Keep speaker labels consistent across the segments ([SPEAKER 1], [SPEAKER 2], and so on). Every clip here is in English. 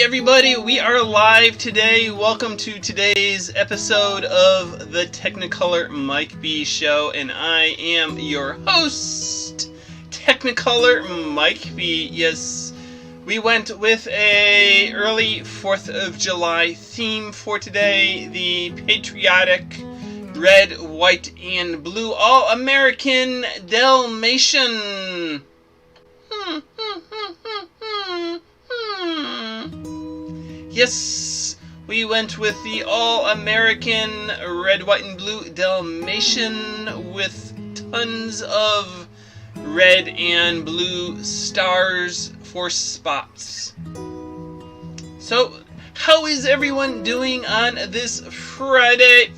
[SPEAKER 1] everybody, we are live today. Welcome to today's episode of the Technicolor Mike B Show, and I am your host, Technicolor Mike B. Yes, we went with a early 4th of July theme for today, the patriotic red, white, and blue all-American Dalmatian. Yes, we went with the all-American red, white, and blue Dalmatian with tons of red and blue stars for spots. So, how is everyone doing on this Friday?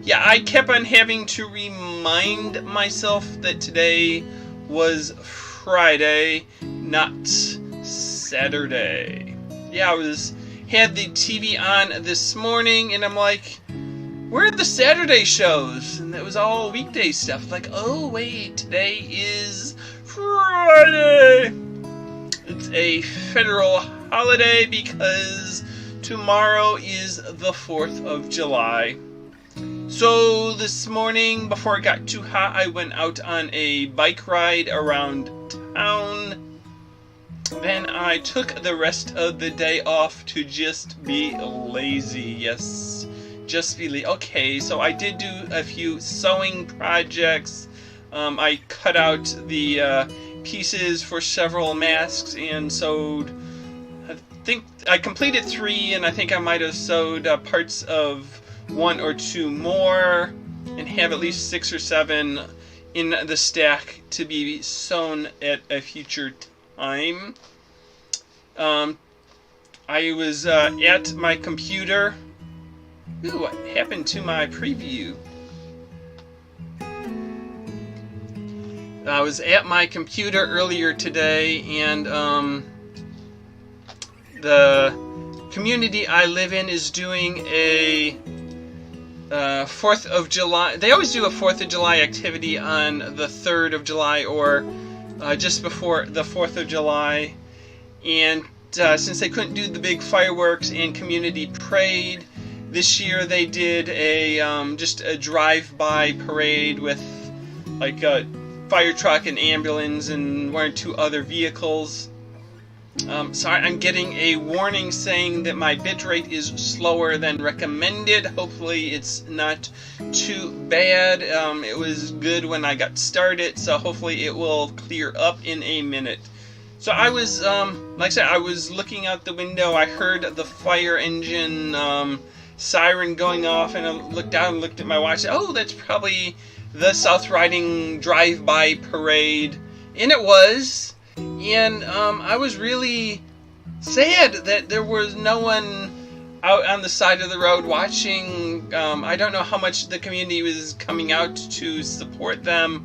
[SPEAKER 1] Yeah, I kept on having to remind myself that today was Friday, not Saturday. Yeah, I had the TV on this morning, and I'm like, where are the Saturday shows? And it was all weekday stuff. Like, oh wait, today is Friday. It's a federal holiday because tomorrow is the 4th of July. So this morning, before it got too hot, I went out on a bike ride around town. Then I took the rest of the day off to just be lazy. Yes, just be lazy. Okay, so I did do a few sewing projects. I cut out the pieces for several masks and sewed. I think I completed 3, and I think I might have sewed parts of 1 or 2 more, and have at least 6 or 7 in the stack to be sewn at a future time. I was at my computer. Ooh, what happened to my preview? I was at my computer earlier today, and the community I live in is doing a 4th of July. They always do a 4th of July activity on the 3rd of July or just before the 4th of July. And since they couldn't do the big fireworks and community parade, this year they did a just a drive-by parade with like a fire truck and ambulance and 1 or 2 other vehicles. So I'm getting a warning saying that my bitrate is slower than recommended. Hopefully it's not too bad. It was good when I got started, so hopefully it will clear up in a minute. So I was, like I said, I was looking out the window. I heard the fire engine siren going off, and I looked down and looked at my watch. And said, oh, that's probably the South Riding drive-by parade. And it was. And I was really sad that there was no one out on the side of the road watching. I don't know how much the community was coming out to support them.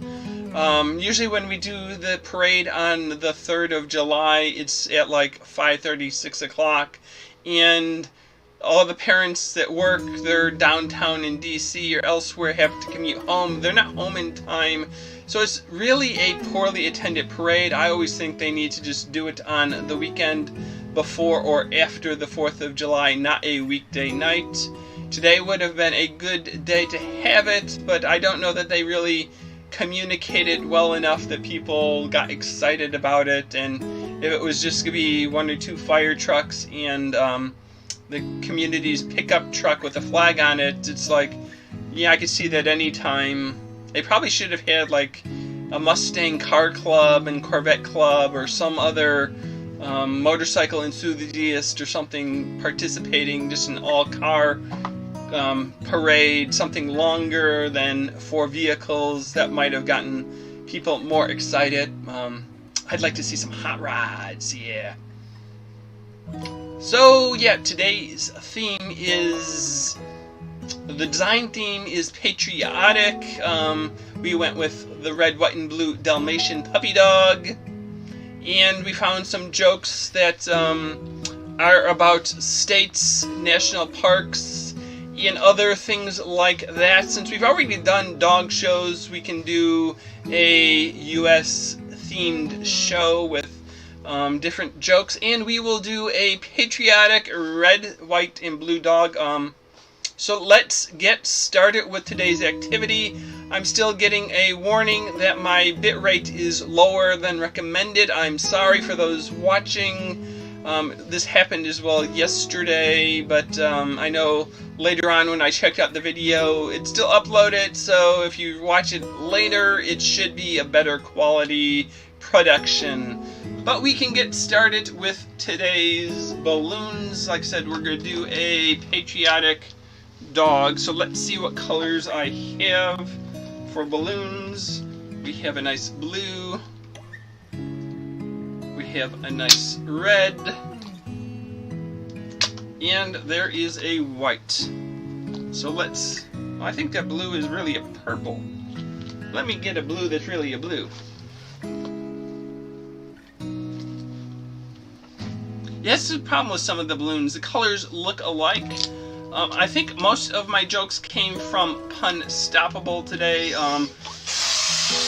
[SPEAKER 1] Usually when we do the parade on the 3rd of July, it's at like 5:30, 6 o'clock. And all the parents that work, they're downtown in D.C. or elsewhere, have to commute home. They're not home in time. So it's really a poorly attended parade. I always think they need to just do it on the weekend before or after the 4th of July, not a weekday night. Today would have been a good day to have it, but I don't know that they really communicated well enough that people got excited about it. And if it was just going to be 1 or 2 fire trucks and the community's pickup truck with a flag on it, it's like, yeah, I could see that anytime. They probably should have had like a Mustang car club and Corvette club or some other motorcycle enthusiast or something participating, just an all-car parade, something longer than 4 vehicles. That might have gotten people more excited. I'd like to see some hot rods, yeah. So yeah, today's theme is, the design theme is patriotic. We went with the red, white, and blue Dalmatian puppy dog, and we found some jokes that are about states, national parks, and other things like that. Since we've already done dog shows, we can do a U.S. themed show with different jokes, and we will do a patriotic red, white, and blue dog. So let's get started with today's activity. I'm still getting a warning that my bitrate is lower than recommended. I'm sorry for those watching. This happened as well yesterday, but I know later on when I checked out the video, it's still uploaded, so if you watch it later, it should be a better quality production. But we can get started with today's balloons. Like I said, we're going to do a patriotic dog. So let's see what colors I have for balloons. We have a nice blue. We have a nice red. And there is a white. So let's... I think that blue is really a purple. Let me get a blue that's really a blue. That's the problem with some of the balloons. The colors look alike. I think most of my jokes came from Punstoppable today.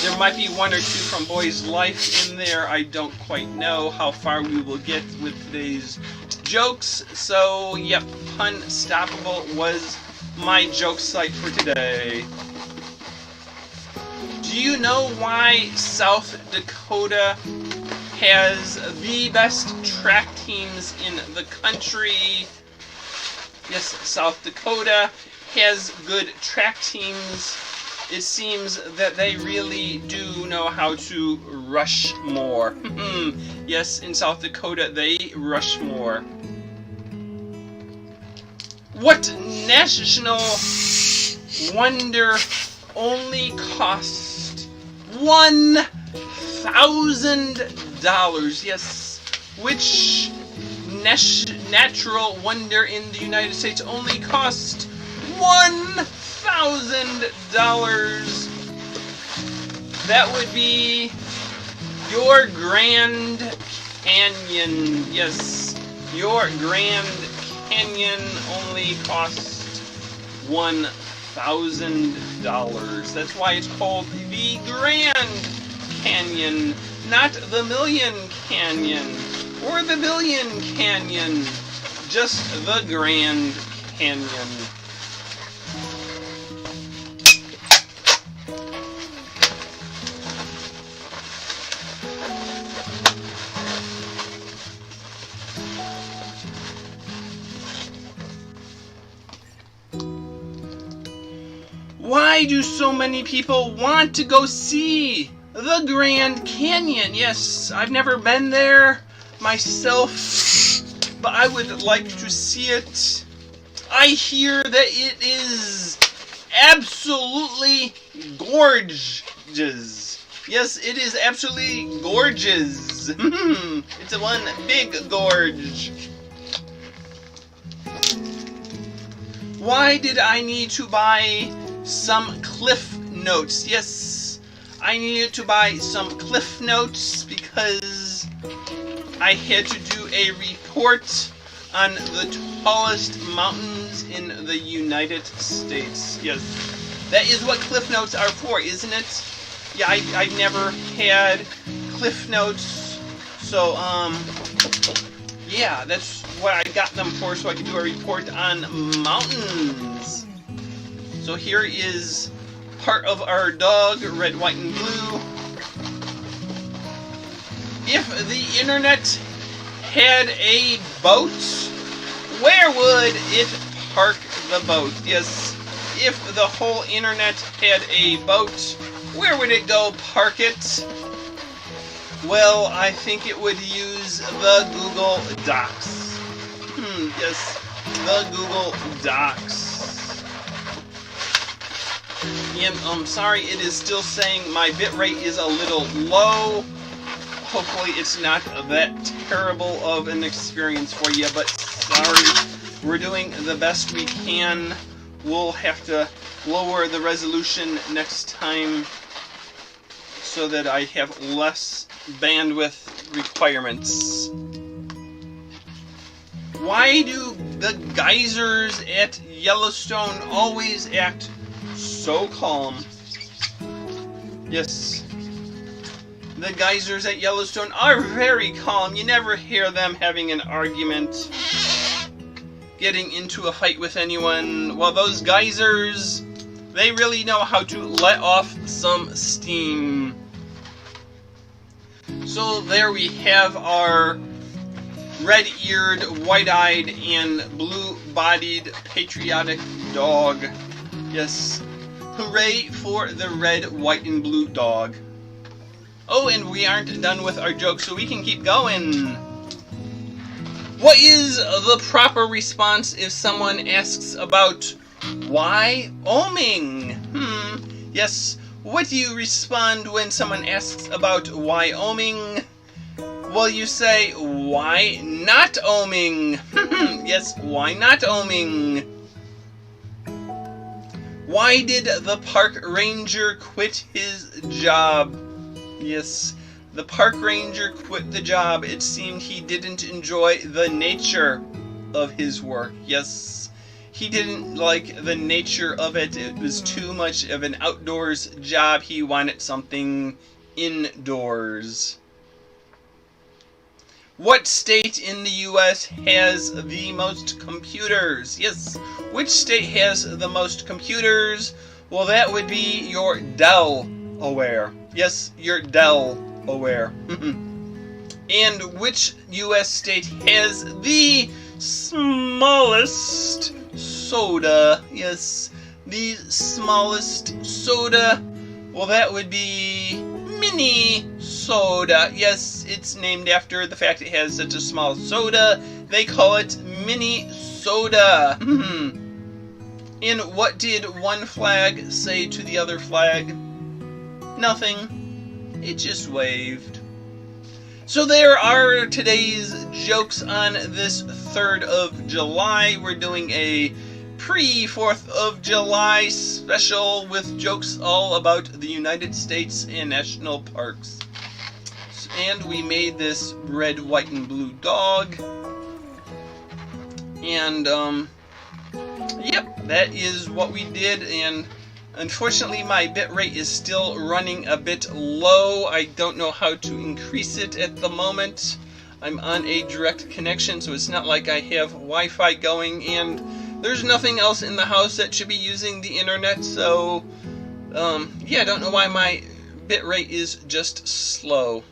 [SPEAKER 1] There might be one or two from Boy's Life in there. I don't quite know how far we will get with today's jokes. So, yep, Punstoppable was my joke site for today. Do you know why South Dakota has the best track teams in the country? Yes, South Dakota has good track teams. It seems that they really do know how to rush more. Yes, in South Dakota they rush more. What national wonder only cost $1,000? Yes, which natural wonder in the United States only cost $1,000? That would be your Grand Canyon. Yes, your Grand Canyon only cost $1,000. That's why it's called the Grand Canyon, not the Million Canyon or the Billion Canyon, just the Grand Canyon. Why do so many people want to go see the Grand Canyon? Yes, I've never been there myself, but I would like to see it. I hear that it is absolutely gorgeous. Yes, it is absolutely gorgeous. It's a one big gorge. Why did I need to buy some Cliff Notes? Yes, I needed to buy some Cliff Notes because I had to do a report on the tallest mountains in the United States. Yes, that is what Cliff Notes are for, isn't it? Yeah, I've never had Cliff Notes, so yeah, that's what I got them for, so I could do a report on mountains. So here is part of our dog, red, white, and blue. If the internet had a boat, where would it park the boat? Yes, if the whole internet had a boat, where would it go park it? Well, I think it would use the Google Docs. Yes, the Google Docs. And I'm sorry, it is still saying my bitrate is a little low. Hopefully it's not that terrible of an experience for you, but sorry, we're doing the best we can. We'll have to lower the resolution next time so that I have less bandwidth requirements. Why do the geysers at Yellowstone always act so calm? Yes, The geysers at Yellowstone are very calm. You never hear them having an argument, getting into a fight with anyone. Well, those geysers, they really know how to let off some steam. So there we have our red-eared, white-eyed, and blue-bodied patriotic dog. Yes, hooray for the red, white, and blue dog. Oh, and we aren't done with our jokes, so we can keep going. What is the proper response if someone asks about Wyoming? Yes, what do you respond when someone asks about Wyoming? Well, you say, why not Oming? Yes, why not Oming? Why did the park ranger quit his job? Yes, the park ranger quit the job. It seemed he didn't enjoy the nature of his work. Yes, he didn't like the nature of it. It was too much of an outdoors job. He wanted something indoors. What state in the U.S. has the most computers? Yes, which state has the most computers? Well, that would be your Delaware. Yes, your Delaware. And which U.S. state has the smallest soda? Yes, the smallest soda. Well, that would be Minnesota. Yes, it's named after the fact it has such a small soda. They call it Minnesota. And what did one flag say to the other flag? Nothing. It just waved. So there are today's jokes on this 3rd of July. We're doing a pre-4th of July special with jokes all about the United States and national parks. And we made this red, white, and blue dog. And, yep, that is what we did. And unfortunately, my bitrate is still running a bit low. I don't know how to increase it at the moment. I'm on a direct connection, so it's not like I have Wi-Fi going, and there's nothing else in the house that should be using the internet, so, yeah, I don't know why my bitrate is just slow.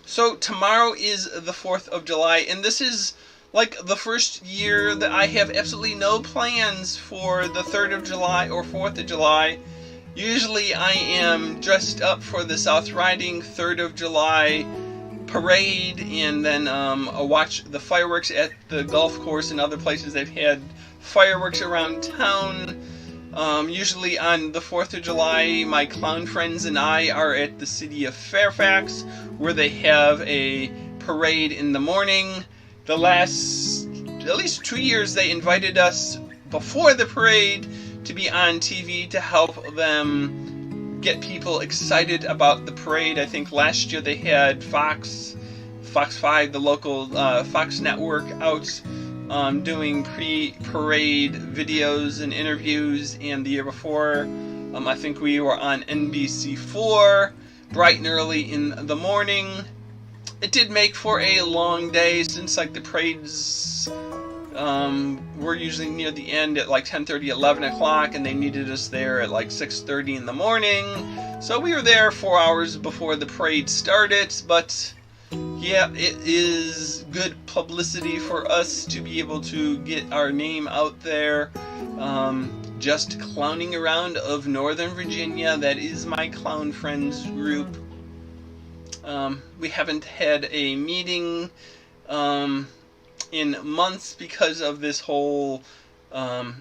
[SPEAKER 1] So, tomorrow is the 4th of July, and this is like the first year that I have absolutely no plans for the 3rd of July or 4th of July. Usually I am dressed up for the South Riding 3rd of July parade, and then I'll watch the fireworks at the golf course and other places they've had fireworks around town. Usually on the 4th of July, my clown friends and I are at the city of Fairfax, where they have a parade in the morning. The last, at least 2 years, they invited us before the parade to be on TV to help them get people excited about the parade. I think last year they had Fox 5, the local Fox network, out doing pre-parade videos and interviews, and the year before I think we were on NBC4 bright and early in the morning. It did make for a long day, since like the parades were usually near the end at like 10:30, 11 o'clock, and they needed us there at like 6:30 in the morning. So we were there 4 hours before the parade started, but yeah, it is good publicity for us to be able to get our name out there. Just clowning around of Northern Virginia, that is my clown friends group. We haven't had a meeting in months because of this whole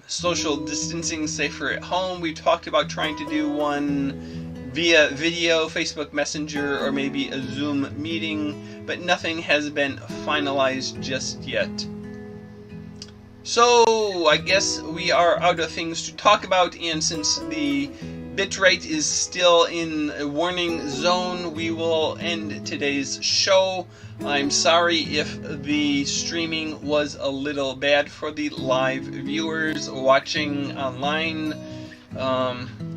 [SPEAKER 1] social distancing, safer at home. We talked about trying to do one via video, Facebook Messenger, or maybe a Zoom meeting, but nothing has been finalized just yet. So I guess we are out of things to talk about, and since the bitrate is still in a warning zone, we will end today's show. I'm sorry if the streaming was a little bad for the live viewers watching online.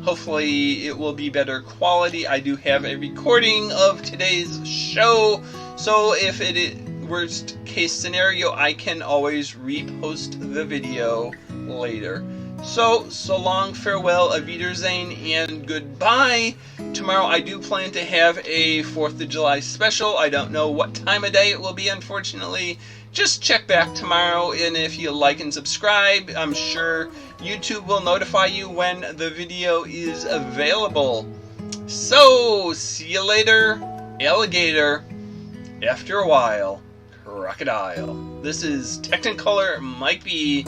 [SPEAKER 1] Hopefully it will be better quality. I do have a recording of today's show, so if it is worst case scenario, I can always repost the video later. So long, farewell, auf Wiedersehen, and goodbye. Tomorrow I do plan to have a 4th of July special. I don't know what time of day it will be, unfortunately. Just check back tomorrow, and if you like and subscribe, I'm sure YouTube will notify you when the video is available. So, see you later, alligator. After a while, crocodile. This is Technicolor Mike B